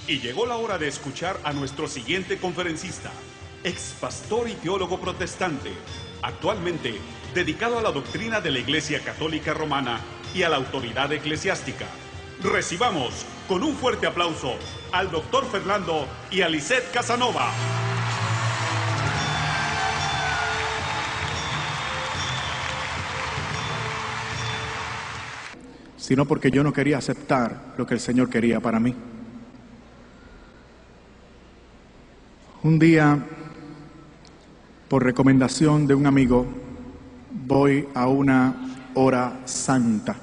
Y llegó la hora de escuchar a nuestro siguiente conferencista, ex pastor y teólogo protestante, actualmente dedicado a la doctrina de la Iglesia Católica Romana y a la autoridad eclesiástica. Recibamos con un fuerte aplauso al doctor Fernando y a Lisette Casanova. Sino porque yo no quería aceptar lo que el Señor quería para mí. Un día, por recomendación de un amigo, voy a una hora santa.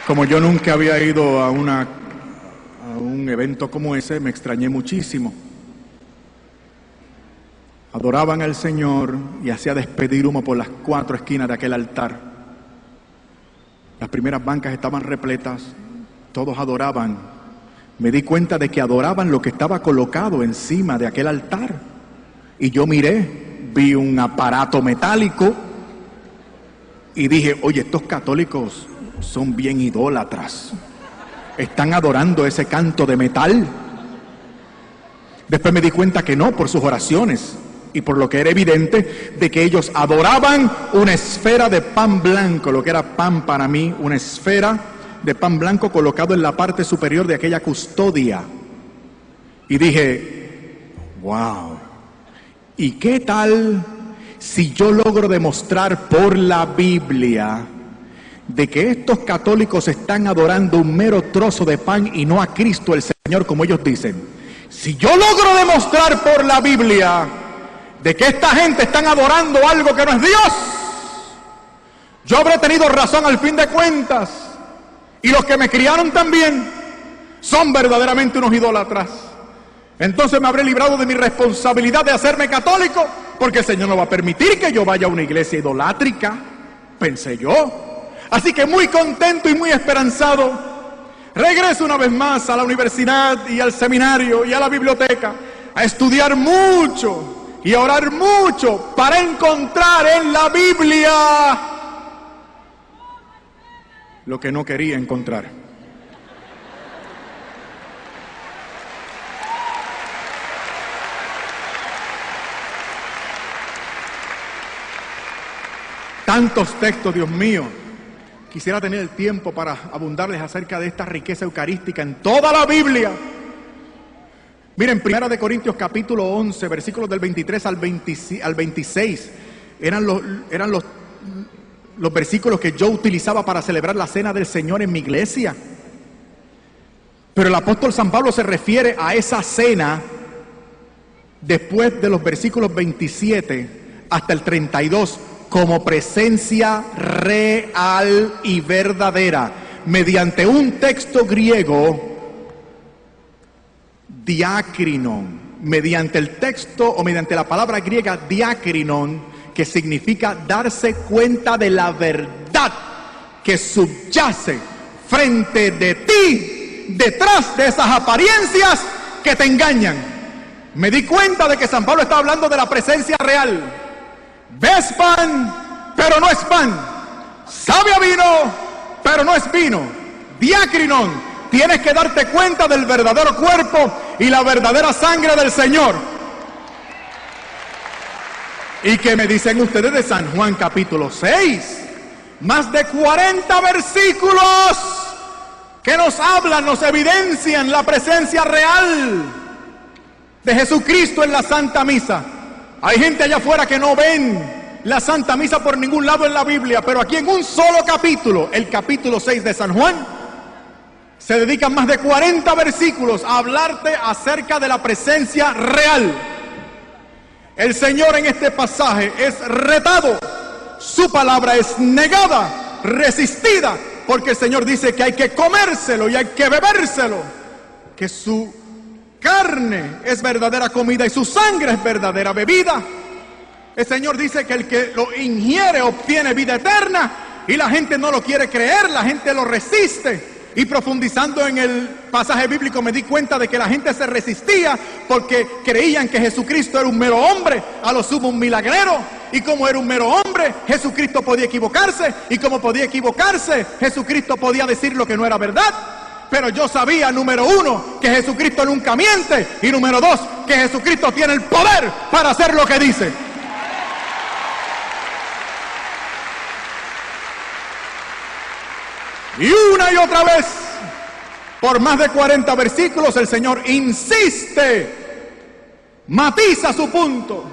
Como yo nunca había ido a un evento como ese, me extrañé muchísimo. Adoraban al Señor y hacía despedir humo por las 4 esquinas de aquel altar. Las primeras bancas estaban repletas, todos adoraban. Me di cuenta de que adoraban lo que estaba colocado encima de aquel altar. Y yo miré, vi un aparato metálico y dije, oye, estos católicos son bien idólatras. Están adorando ese canto de metal. Después me di cuenta que no, por sus oraciones y por lo que era evidente de que ellos adoraban una esfera de pan blanco, lo que era pan para mí, una esfera de pan blanco colocado en la parte superior de aquella custodia. Y dije, wow, ¿y qué tal si yo logro demostrar por la Biblia de que estos católicos están adorando un mero trozo de pan y no a Cristo el Señor como ellos dicen? Si yo logro demostrar por la Biblia de que esta gente están adorando algo que no es Dios, yo habré tenido razón al fin de cuentas. Y los que me criaron también son verdaderamente unos idólatras. Entonces me habré librado de mi responsabilidad de hacerme católico, porque el Señor no va a permitir que yo vaya a una iglesia idolátrica, pensé yo. Así que muy contento y muy esperanzado, regreso una vez más a la universidad y al seminario y a la biblioteca, a estudiar mucho y a orar mucho para encontrar en la Biblia lo que no quería encontrar. Tantos textos, Dios mío. Quisiera tener el tiempo para abundarles acerca de esta riqueza eucarística en toda la Biblia. Miren, 1 Corintios capítulo 11, versículos del 23 al 26, eran los versículos que yo utilizaba para celebrar la cena del Señor en mi iglesia. Pero el apóstol San Pablo se refiere a esa cena después de los versículos 27 hasta el 32 como presencia real y verdadera, mediante un texto griego, diakrinon, mediante el texto o mediante la palabra griega diakrinon, que significa darse cuenta de la verdad que subyace frente de ti, detrás de esas apariencias que te engañan. Me di cuenta de que San Pablo está hablando de la presencia real. Ves pan, pero no es pan. Sabe a vino, pero no es vino. Diakrinon, tienes que darte cuenta del verdadero cuerpo y la verdadera sangre del Señor. ¿Y qué me dicen ustedes de San Juan capítulo 6? Más de 40 versículos que nos hablan, nos evidencian la presencia real de Jesucristo en la Santa Misa. Hay gente allá afuera que no ven la Santa Misa por ningún lado en la Biblia, pero aquí en un solo capítulo, el capítulo 6 de San Juan, se dedican más de 40 versículos a hablarte acerca de la presencia real. El Señor en este pasaje es retado, su palabra es negada, resistida, porque el Señor dice que hay que comérselo y hay que bebérselo, que su carne es verdadera comida y su sangre es verdadera bebida. El Señor dice que el que lo ingiere obtiene vida eterna y la gente no lo quiere creer, la gente lo resiste. Y profundizando en el pasaje bíblico me di cuenta de que la gente se resistía porque creían que Jesucristo era un mero hombre, a lo sumo un milagrero. Y como era un mero hombre, Jesucristo podía equivocarse. Y como podía equivocarse, Jesucristo podía decir lo que no era verdad. Pero yo sabía, número uno, que Jesucristo nunca miente, y número dos, que Jesucristo tiene el poder para hacer lo que dice. Y una y otra vez, por más de 40 versículos, el Señor insiste, matiza su punto,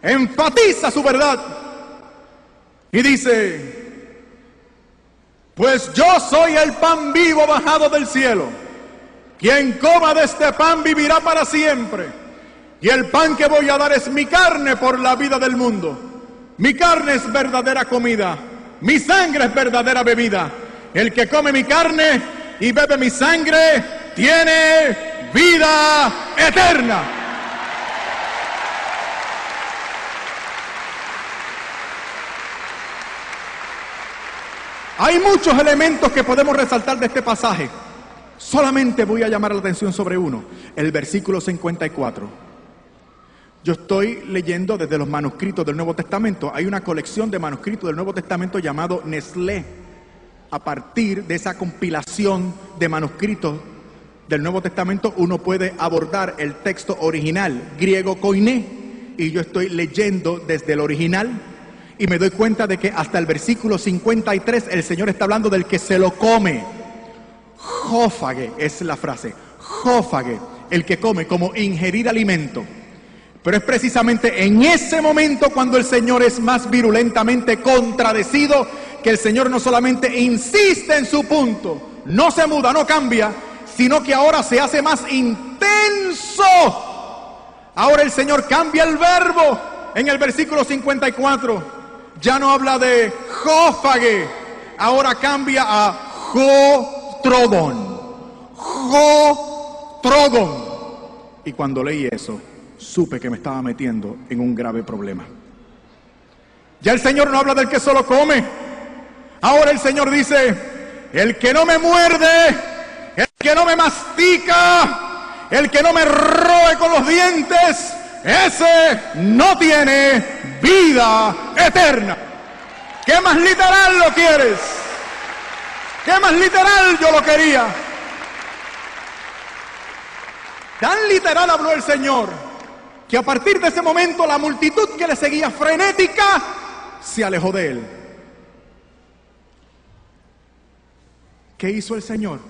enfatiza su verdad, y dice: pues yo soy el pan vivo bajado del cielo. Quien coma de este pan vivirá para siempre. Y el pan que voy a dar es mi carne por la vida del mundo. Mi carne es verdadera comida. Mi sangre es verdadera bebida. El que come mi carne y bebe mi sangre tiene vida eterna. Hay muchos elementos que podemos resaltar de este pasaje. Solamente voy a llamar la atención sobre uno, el versículo 54. Yo estoy leyendo desde los manuscritos del Nuevo Testamento. Hay una colección de manuscritos del Nuevo Testamento llamado Nestlé. A partir de esa compilación de manuscritos del Nuevo Testamento, uno puede abordar el texto original, griego koiné. Y yo estoy leyendo desde el original, y me doy cuenta de que hasta el versículo 53 el Señor está hablando del que se lo come. Jófage es la frase. Jófage, el que come, como ingerir alimento. Pero es precisamente en ese momento cuando el Señor es más virulentamente contradecido, que el Señor no solamente insiste en su punto, no se muda, no cambia, sino que ahora se hace más intenso. Ahora el Señor cambia el verbo en el versículo 54. Ya no habla de jófage, ahora cambia a jotrogon. Jotrogon. Y cuando leí eso, supe que me estaba metiendo en un grave problema. Ya el Señor no habla del que solo come. Ahora el Señor dice: el que no me muerde, el que no me mastica, el que no me roe con los dientes, ese no tiene vida eterna. ¿Qué más literal lo quieres? ¿Qué más literal yo lo quería? Tan literal habló el Señor, que a partir de ese momento la multitud que le seguía frenética se alejó de él. ¿Qué hizo el Señor?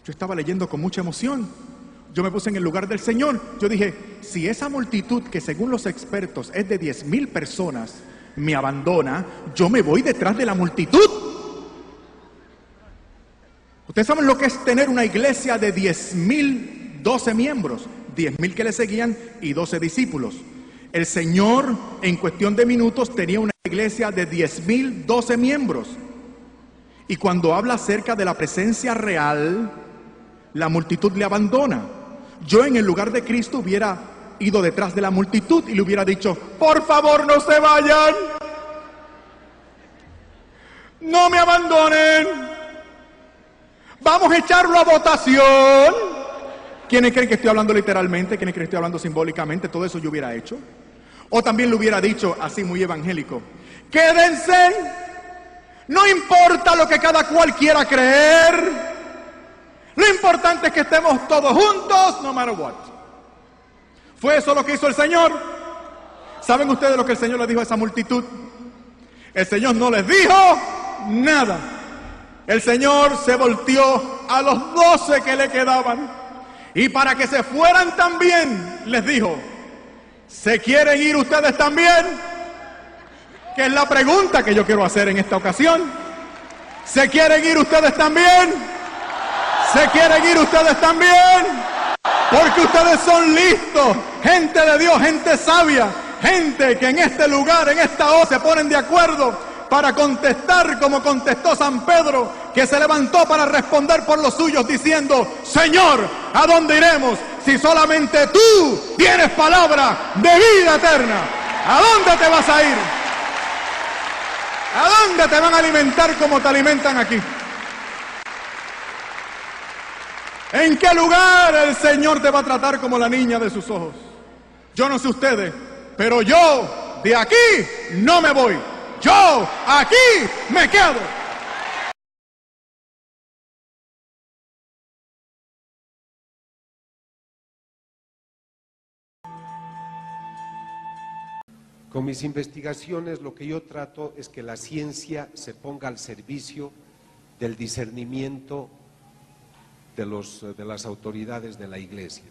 Yo estaba leyendo con mucha emoción. Yo me puse en el lugar del Señor. Yo dije: si esa multitud, que según los expertos es de 10,000 personas, me abandona, yo me voy detrás de la multitud. Ustedes saben lo que es tener una iglesia de 10,000, 12 miembros, 10,000 que le seguían y 12 discípulos. El Señor, en cuestión de minutos, tenía una iglesia de 10,000, 12 miembros. Y cuando habla acerca de la presencia real, la multitud le abandona. Yo en el lugar de Cristo hubiera ido detrás de la multitud y le hubiera dicho: por favor, no se vayan, no me abandonen, vamos a echarlo a votación. ¿Quiénes creen que estoy hablando literalmente? ¿Quiénes creen que estoy hablando simbólicamente? Todo eso yo hubiera hecho. O también le hubiera dicho, así muy evangélico: quédense, no importa lo que cada cual quiera creer, lo importante es que estemos todos juntos, no matter what. ¿Fue eso lo que hizo el Señor? ¿Saben ustedes lo que el Señor les dijo a esa multitud? El Señor no les dijo nada. El Señor se volteó a los 12 que le quedaban, y para que se fueran también les dijo: ¿se quieren ir ustedes también? Que es la pregunta que yo quiero hacer en esta ocasión. ¿Se quieren ir ustedes también? ¿Se quieren ir ustedes también? Porque ustedes son listos, gente de Dios, gente sabia, gente que en este lugar, en esta hora, se ponen de acuerdo para contestar como contestó San Pedro, que se levantó para responder por los suyos diciendo: Señor, ¿a dónde iremos si solamente tú tienes palabra de vida eterna? ¿A dónde te vas a ir? ¿A dónde te van a alimentar como te alimentan aquí? ¿En qué lugar el Señor te va a tratar como la niña de sus ojos? Yo no sé ustedes, pero yo de aquí no me voy. Yo aquí me quedo. Con mis investigaciones lo que yo trato es que la ciencia se ponga al servicio del discernimiento de las autoridades de la Iglesia.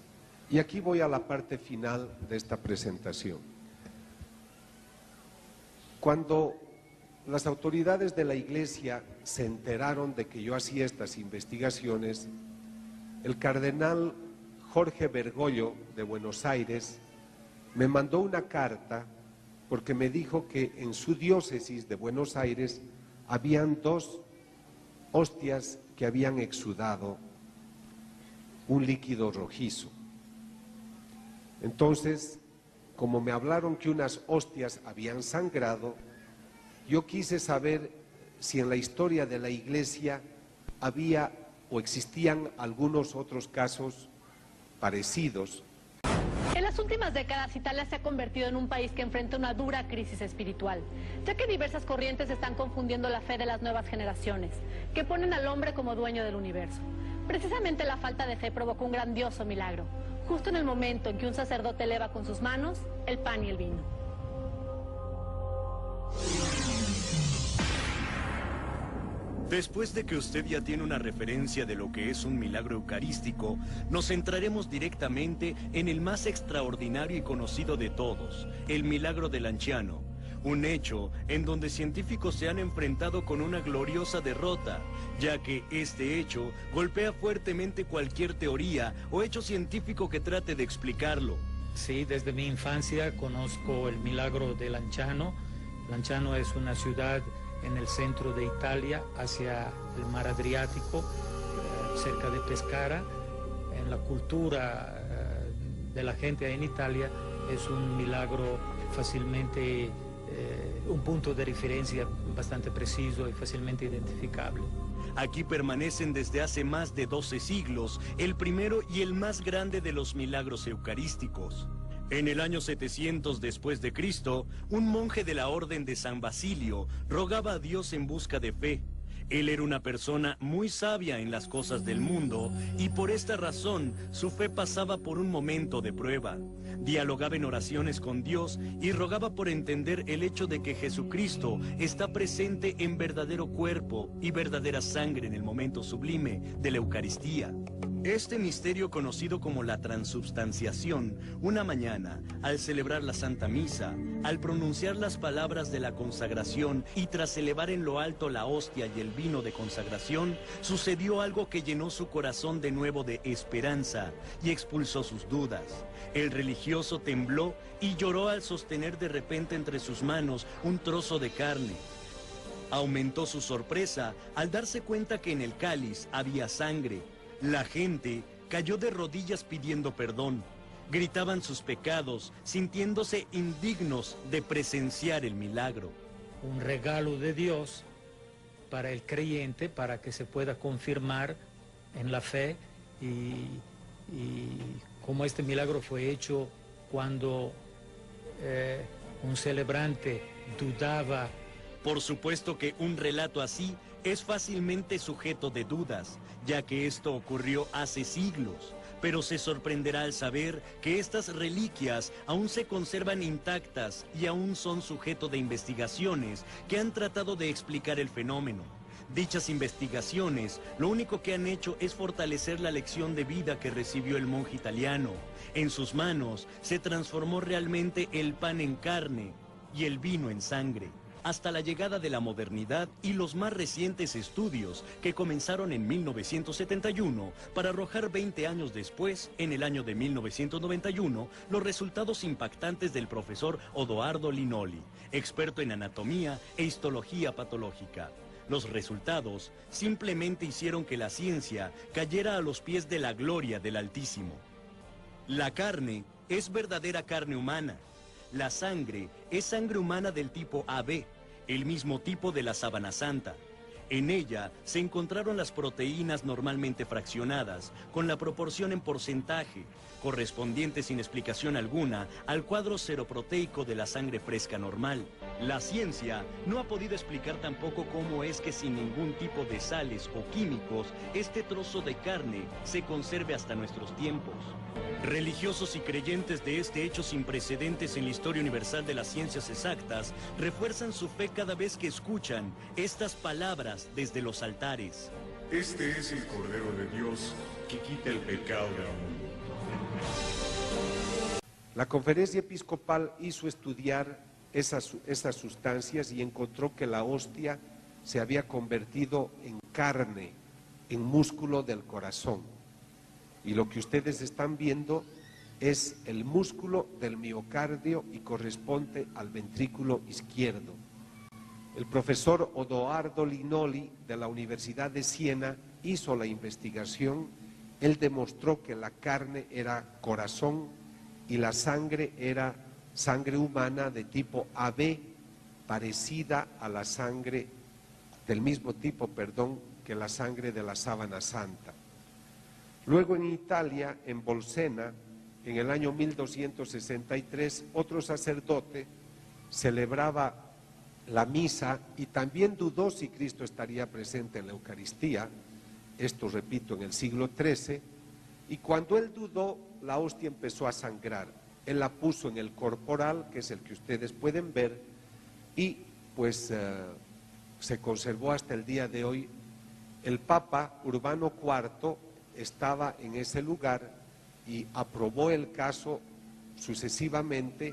Y aquí voy a la parte final de esta presentación. Cuando las autoridades de la Iglesia se enteraron de que yo hacía estas investigaciones, el cardenal Jorge Bergoglio de Buenos Aires me mandó una carta porque me dijo que en su diócesis de Buenos Aires habían 2 hostias que habían exudado un líquido rojizo. Entonces, como me hablaron que unas hostias habían sangrado, yo quise saber si en la historia de la Iglesia había o existían algunos otros casos parecidos. En las últimas décadas, Italia se ha convertido en un país que enfrenta una dura crisis espiritual, ya que diversas corrientes están confundiendo la fe de las nuevas generaciones, que ponen al hombre como dueño del universo. Precisamente la falta de fe provocó un grandioso milagro, justo en el momento en que un sacerdote eleva con sus manos el pan y el vino. Después de que usted ya tiene una referencia de lo que es un milagro eucarístico, nos centraremos directamente en el más extraordinario y conocido de todos, el milagro del Lanciano. Un hecho en donde científicos se han enfrentado con una gloriosa derrota, ya que este hecho golpea fuertemente cualquier teoría o hecho científico que trate de explicarlo. Sí, desde mi infancia conozco el milagro de Lanciano. Lanciano es una ciudad en el centro de Italia, hacia el mar Adriático, cerca de Pescara. En la cultura de la gente en Italia es un milagro fácilmente, un punto de referencia bastante preciso y fácilmente identificable. Aquí permanecen desde hace más de 12 siglos el primero y el más grande de los milagros eucarísticos. En el año 700 después de Cristo, un monje de la orden de San Basilio rogaba a Dios en busca de fe. Él era una persona muy sabia en las cosas del mundo y por esta razón su fe pasaba por un momento de prueba. Dialogaba en oraciones con Dios y rogaba por entender el hecho de que Jesucristo está presente en verdadero cuerpo y verdadera sangre en el momento sublime de la Eucaristía. Este misterio conocido como la transubstanciación, una mañana, al celebrar la Santa Misa, al pronunciar las palabras de la consagración y tras elevar en lo alto la hostia y el vino de consagración, sucedió algo que llenó su corazón de nuevo de esperanza y expulsó sus dudas. El religioso tembló y lloró al sostener de repente entre sus manos un trozo de carne. Aumentó su sorpresa al darse cuenta que en el cáliz había sangre. La gente cayó de rodillas pidiendo perdón. Gritaban sus pecados, sintiéndose indignos de presenciar el milagro. Un regalo de Dios para el creyente, para que se pueda confirmar en la fe y como este milagro fue hecho cuando un celebrante dudaba. Por supuesto que un relato así es fácilmente sujeto de dudas, ya que esto ocurrió hace siglos, pero se sorprenderá al saber que estas reliquias aún se conservan intactas y aún son sujeto de investigaciones que han tratado de explicar el fenómeno. Dichas investigaciones lo único que han hecho es fortalecer la lección de vida que recibió el monje italiano. En sus manos se transformó realmente el pan en carne y el vino en sangre. Hasta la llegada de la modernidad y los más recientes estudios que comenzaron en 1971 para arrojar 20 años después, en el año de 1991, los resultados impactantes del profesor Odoardo Linoli, experto en anatomía e histología patológica. Los resultados simplemente hicieron que la ciencia cayera a los pies de la gloria del Altísimo. La carne es verdadera carne humana. La sangre es sangre humana del tipo AB, el mismo tipo de la sábana santa. En ella se encontraron las proteínas normalmente fraccionadas, con la proporción en porcentaje, correspondiente sin explicación alguna al cuadro seroproteico de la sangre fresca normal. La ciencia no ha podido explicar tampoco cómo es que sin ningún tipo de sales o químicos, este trozo de carne se conserve hasta nuestros tiempos. Religiosos y creyentes de este hecho sin precedentes en la historia universal de las ciencias exactas refuerzan su fe cada vez que escuchan estas palabras desde los altares. Este es el Cordero de Dios que quita el pecado del mundo. La conferencia episcopal hizo estudiar esas sustancias y encontró que la hostia se había convertido en carne, en músculo del corazón. Y lo que ustedes están viendo es el músculo del miocardio y corresponde al ventrículo izquierdo. El profesor Odoardo Linoli de la Universidad de Siena hizo la investigación. Él demostró que la carne era corazón y la sangre era sangre humana de tipo AB, parecida a la sangre del mismo tipo, que la sangre de la sábana santa. Luego en Italia, en Bolsena, en el año 1263, otro sacerdote celebraba la misa y también dudó si Cristo estaría presente en la Eucaristía, esto repito en el siglo XIII, y cuando él dudó, la hostia empezó a sangrar. Él la puso en el corporal, que es el que ustedes pueden ver, y pues se conservó hasta el día de hoy. El Papa Urbano IV estaba en ese lugar y aprobó el caso sucesivamente,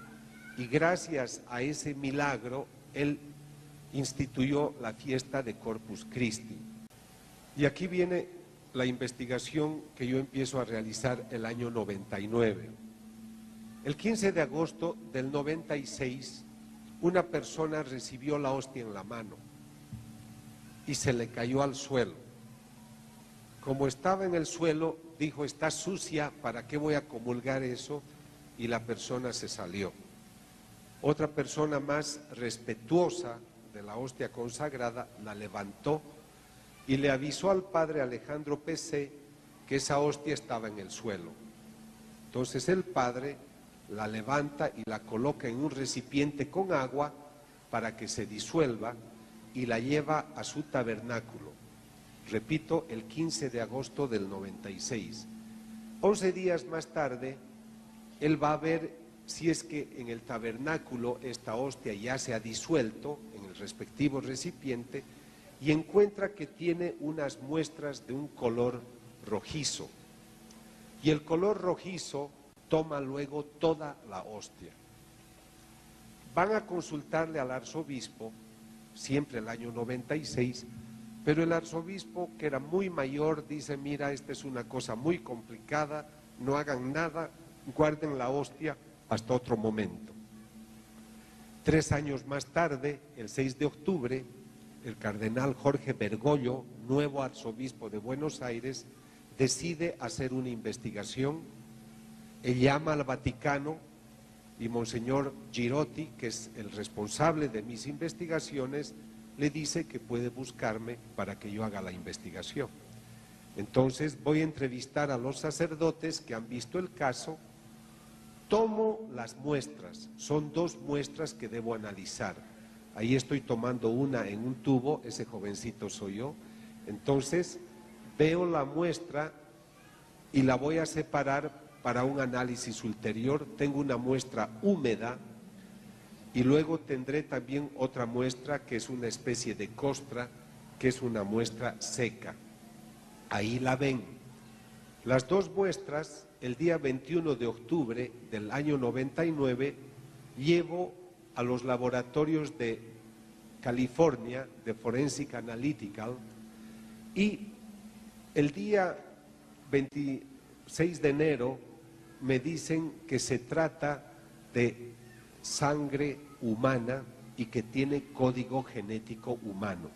y gracias a ese milagro él instituyó la fiesta de Corpus Christi. Y aquí viene la investigación que yo empiezo a realizar el año 99. El 15 de agosto del 96, una persona recibió la hostia en la mano y se le cayó al suelo. Como estaba en el suelo, dijo: está sucia, ¿para qué voy a comulgar eso? Y la persona se salió. Otra persona más respetuosa de la hostia consagrada la levantó y le avisó al padre Alejandro P.C. que esa hostia estaba en el suelo. Entonces el padre la levanta y la coloca en un recipiente con agua para que se disuelva y la lleva a su tabernáculo. Repito, el 15 de agosto del 96. 11 días más tarde, él va a ver si es que en el tabernáculo esta hostia ya se ha disuelto en el respectivo recipiente y encuentra que tiene unas muestras de un color rojizo. Y el color rojizo toma luego toda la hostia. Van a consultarle al arzobispo, siempre el año 96, pero el arzobispo, que era muy mayor, dice: mira, esta es una cosa muy complicada, no hagan nada, guarden la hostia hasta otro momento. 3 años más tarde, el 6 de octubre, el cardenal Jorge Bergoglio, nuevo arzobispo de Buenos Aires, decide hacer una investigación. Él llama al Vaticano y Monseñor Girotti, que es el responsable de mis investigaciones, le dice que puede buscarme para que yo haga la investigación. Entonces voy a entrevistar a los sacerdotes que han visto el caso, tomo las muestras, son 2 muestras que debo analizar. Ahí estoy tomando una en un tubo, ese jovencito soy yo. Entonces veo la muestra y la voy a separar para un análisis ulterior. Tengo una muestra húmeda y luego tendré también otra muestra que es una especie de costra, que es una muestra seca. Ahí la ven. Las 2 muestras, el día 21 de octubre del año 99, llevo a los laboratorios de California, de Forensic Analytical, y el día 26 de enero me dicen que se trata de sangre humana y que tiene código genético humano.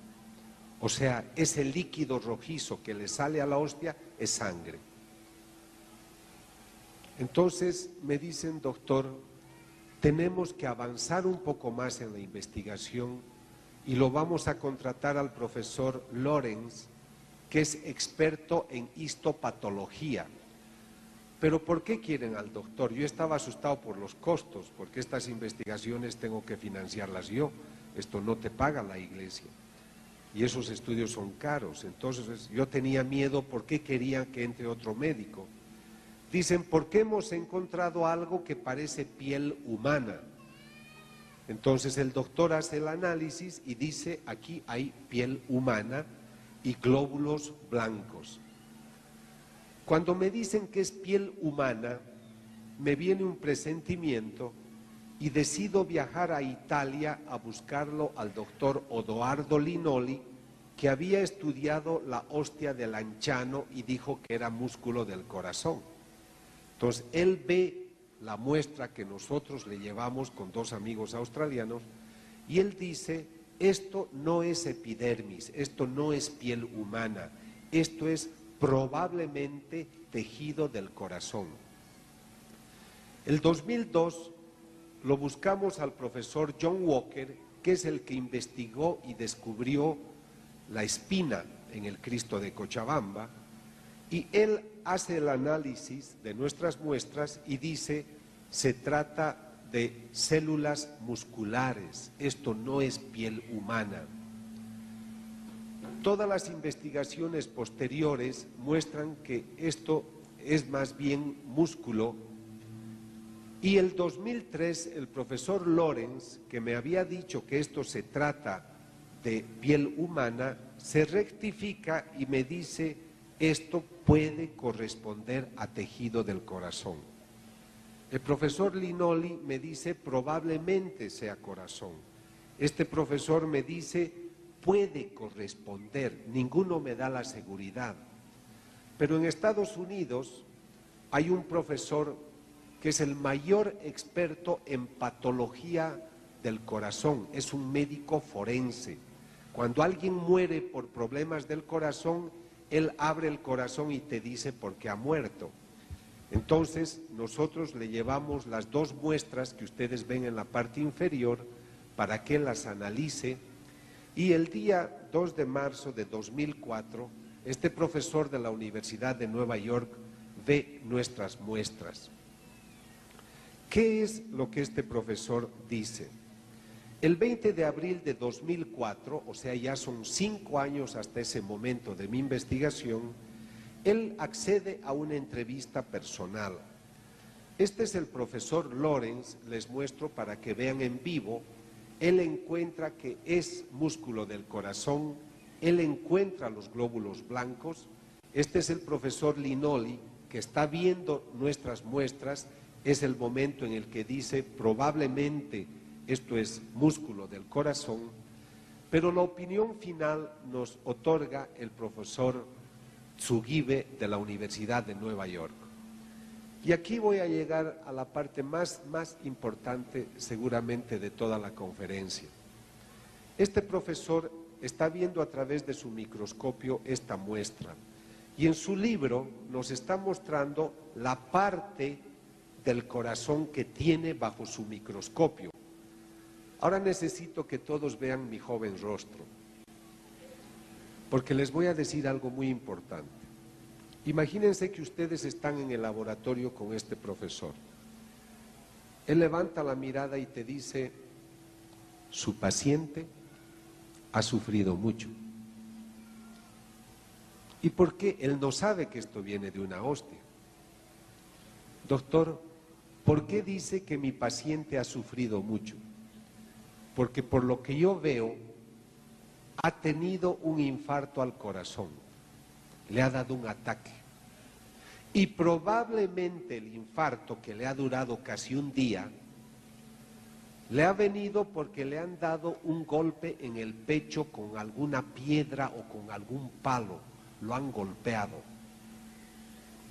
O sea, ese líquido rojizo que le sale a la hostia es sangre. Entonces me dicen: doctor, tenemos que avanzar un poco más en la investigación y lo vamos a contratar al profesor Lorenz, que es experto en histopatología. Pero ¿por qué quieren al doctor? Yo estaba asustado por los costos, porque estas investigaciones tengo que financiarlas yo, esto no te paga la iglesia, y esos estudios son caros. Entonces yo tenía miedo, ¿por qué querían que entre otro médico? Dicen, ¿por qué hemos encontrado algo que parece piel humana? Entonces el doctor hace el análisis y dice, aquí hay piel humana y glóbulos blancos. Cuando me dicen que es piel humana, me viene un presentimiento y decido viajar a Italia a buscarlo al doctor Odoardo Linoli, que había estudiado la hostia de Lanciano y dijo que era músculo del corazón. Entonces él ve la muestra que nosotros le llevamos con dos amigos australianos y él dice, esto no es epidermis, esto no es piel humana, esto es probablemente tejido del corazón. El 2002 lo buscamos al profesor John Walker, que es el que investigó y descubrió la espina en el Cristo de Cochabamba, y él hace el análisis de nuestras muestras y dice, se trata de células musculares, esto no es piel humana. Todas las investigaciones posteriores muestran que esto es más bien músculo. Y el 2003 el profesor Lorenz, que me había dicho que esto se trata de piel humana, se rectifica y me dice, esto puede corresponder a tejido del corazón. El profesor Linoli me dice, probablemente sea corazón. Este profesor me dice, puede corresponder, ninguno me da la seguridad. Pero en Estados Unidos hay un profesor que es el mayor experto en patología del corazón, es un médico forense. Cuando alguien muere por problemas del corazón, él abre el corazón y te dice por qué ha muerto. Entonces, nosotros le llevamos las dos muestras que ustedes ven en la parte inferior para que las analice. Y el día 2 de marzo de 2004, este profesor de la Universidad de Nueva York ve nuestras muestras. ¿Qué es lo que este profesor dice? El 20 de abril de 2004, o sea, ya son 5 años hasta ese momento de mi investigación, él accede a una entrevista personal. Este es el profesor Lorenz, les muestro para que vean en vivo. Él encuentra que es músculo del corazón, él encuentra los glóbulos blancos. Este es el profesor Linoli, que está viendo nuestras muestras. Es el momento en el que dice, probablemente esto es músculo del corazón, pero la opinión final nos otorga el profesor Tsugibe de la Universidad de Nueva York. Y aquí voy a llegar a la parte más importante seguramente de toda la conferencia. Este profesor está viendo a través de su microscopio esta muestra y en su libro nos está mostrando la parte del corazón que tiene bajo su microscopio. Ahora necesito que todos vean mi joven rostro, porque les voy a decir algo muy importante. Imagínense que ustedes están en el laboratorio con este profesor. Él levanta la mirada y te dice, su paciente ha sufrido mucho. ¿Y por qué? Él no sabe que esto viene de una hostia. Doctor, ¿por qué dice que mi paciente ha sufrido mucho? Porque por lo que yo veo, ha tenido un infarto al corazón, le ha dado un ataque. Y probablemente el infarto, que le ha durado casi un día, le ha venido porque le han dado un golpe en el pecho con alguna piedra o con algún palo, lo han golpeado.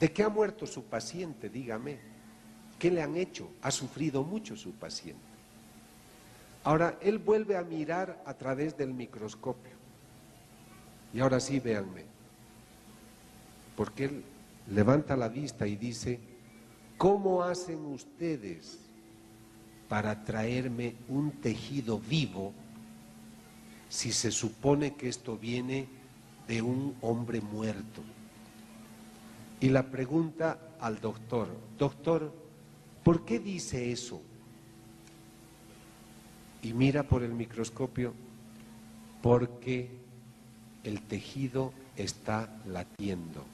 ¿De qué ha muerto su paciente? Dígame. ¿Qué le han hecho? Ha sufrido mucho su paciente. Ahora, él vuelve a mirar a través del microscopio. Y ahora sí, véanme. Porque él levanta la vista y dice, ¿cómo hacen ustedes para traerme un tejido vivo si se supone que esto viene de un hombre muerto? Y la pregunta al doctor, doctor, ¿por qué dice eso? Y mira por el microscopio, porque el tejido está latiendo.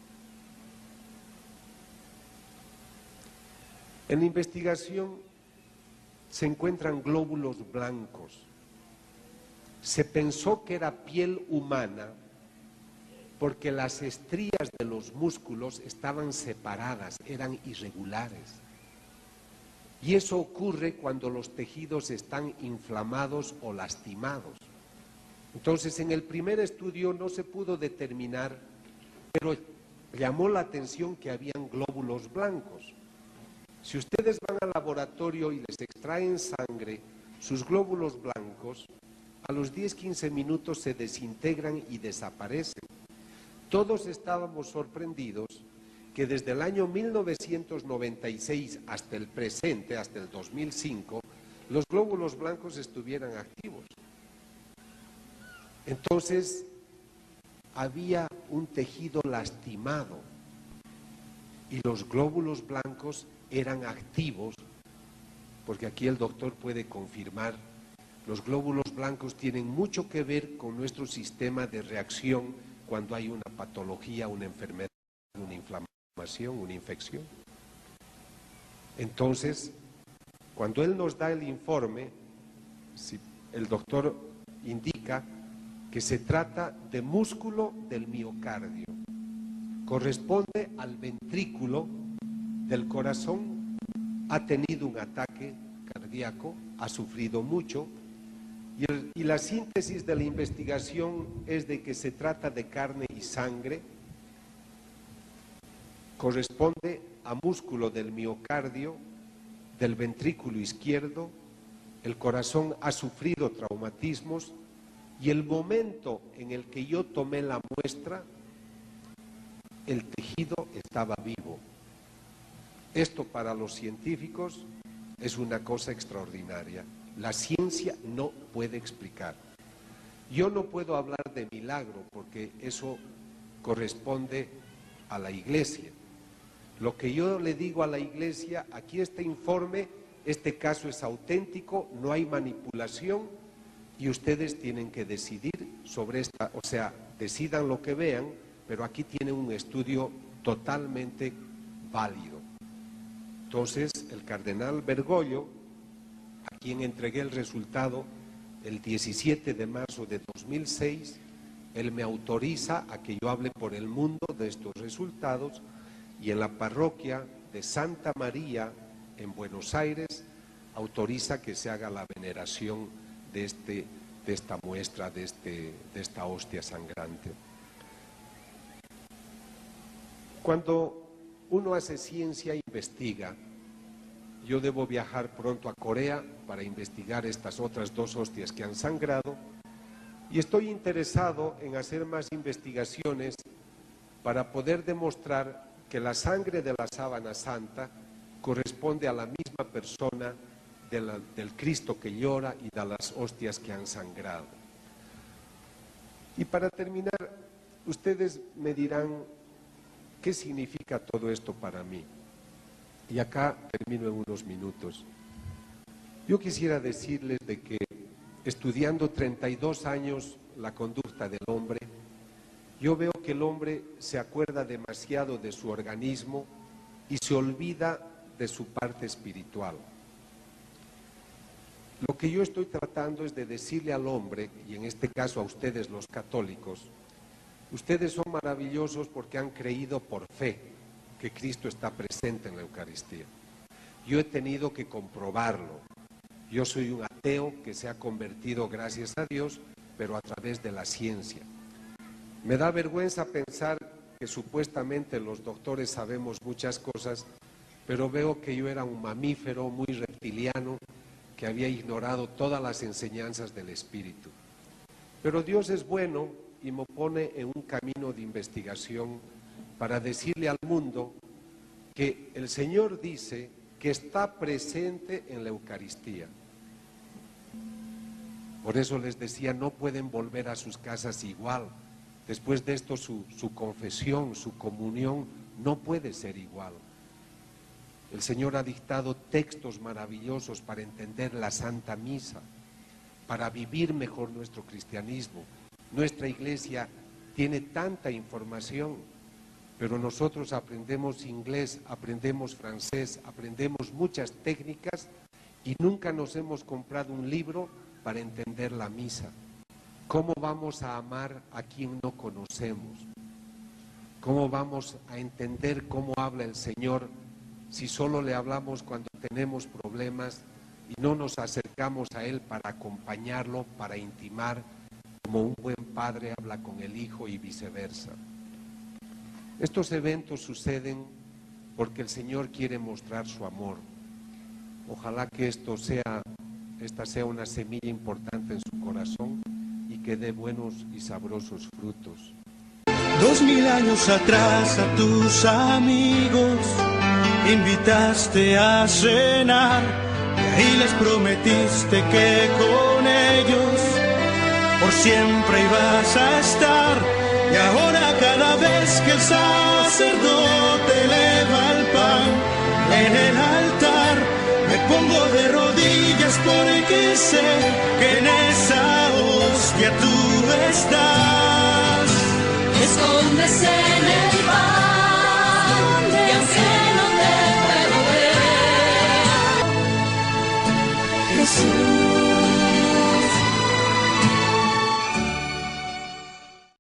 En la investigación se encuentran glóbulos blancos. Se pensó que era piel humana porque las estrías de los músculos estaban separadas, eran irregulares. Y eso ocurre cuando los tejidos están inflamados o lastimados. Entonces, en el primer estudio no se pudo determinar, pero llamó la atención que habían glóbulos blancos. Si ustedes van al laboratorio y les extraen sangre, sus glóbulos blancos, a los 10-15 minutos se desintegran y desaparecen. Todos estábamos sorprendidos que desde el año 1996 hasta el presente, hasta el 2005, los glóbulos blancos estuvieran activos. Entonces, había un tejido lastimado y los glóbulos blancos eran activos, porque aquí el doctor puede confirmar, los glóbulos blancos tienen mucho que ver con nuestro sistema de reacción cuando hay una patología, una enfermedad, una inflamación, una infección. Entonces, cuando él nos da el informe, si el doctor indica que se trata de músculo del miocardio, corresponde al ventrículo del corazón, ha tenido un ataque cardíaco, ha sufrido mucho, y la síntesis de la investigación es de que se trata de carne y sangre, corresponde a músculo del miocardio, del ventrículo izquierdo, el corazón ha sufrido traumatismos, y el momento en el que yo tomé la muestra, el tejido estaba vivo. Esto para los científicos es una cosa extraordinaria. La ciencia no puede explicar. Yo no puedo hablar de milagro porque eso corresponde a la Iglesia. Lo que yo le digo a la Iglesia, aquí este informe, este caso es auténtico, no hay manipulación y ustedes tienen que decidir sobre esta, o sea, decidan lo que vean, pero aquí tienen un estudio totalmente válido. Entonces, el cardenal Bergoglio, a quien entregué el resultado el 17 de marzo de 2006, él me autoriza a que yo hable por el mundo de estos resultados y en la parroquia de Santa María en Buenos Aires autoriza que se haga la veneración de esta muestra, de esta hostia sangrante. Cuando uno hace ciencia e investiga, yo debo viajar pronto a Corea para investigar estas otras dos hostias que han sangrado y estoy interesado en hacer más investigaciones para poder demostrar que la sangre de la sábana santa corresponde a la misma persona del Cristo que llora y de las hostias que han sangrado. Y para terminar, ustedes me dirán, ¿qué significa todo esto para mí? Y acá termino en unos minutos. Yo quisiera decirles de que estudiando 32 años la conducta del hombre, yo veo que el hombre se acuerda demasiado de su organismo y se olvida de su parte espiritual. Lo que yo estoy tratando es de decirle al hombre, y en este caso a ustedes los católicos, ustedes son maravillosos porque han creído por fe que Cristo está presente en la Eucaristía. Yo he tenido que comprobarlo. Yo soy un ateo que se ha convertido, gracias a Dios, pero a través de la ciencia. Me da vergüenza pensar que supuestamente los doctores sabemos muchas cosas, pero veo que yo era un mamífero muy reptiliano que había ignorado todas las enseñanzas del Espíritu. Pero Dios es bueno y me pone en un camino de investigación para decirle al mundo que el Señor dice que está presente en la Eucaristía. Por eso les decía, no pueden volver a sus casas igual. Después de esto su confesión, su comunión no puede ser igual. El Señor ha dictado textos maravillosos para entender la Santa Misa, para vivir mejor nuestro cristianismo. Nuestra iglesia tiene tanta información pero nosotros aprendemos inglés, aprendemos francés, aprendemos muchas técnicas y nunca nos hemos comprado un libro para entender la misa. ¿Cómo vamos a amar a quien no conocemos? ¿Cómo vamos a entender cómo habla el Señor si solo le hablamos cuando tenemos problemas y no nos acercamos a Él para acompañarlo, para intimar, como un buen padre habla con el hijo y viceversa? Estos eventos suceden porque el Señor quiere mostrar su amor. Ojalá que esta sea una semilla importante en su corazón y que dé buenos y sabrosos frutos. 2000 años atrás a tus amigos invitaste a cenar y ahí les prometiste que con ellos por siempre ibas a estar. Y ahora cada vez que el sacerdote eleva el pan en el altar, me pongo de rodillas porque sé que en esa hostia tú estás. Escóndese en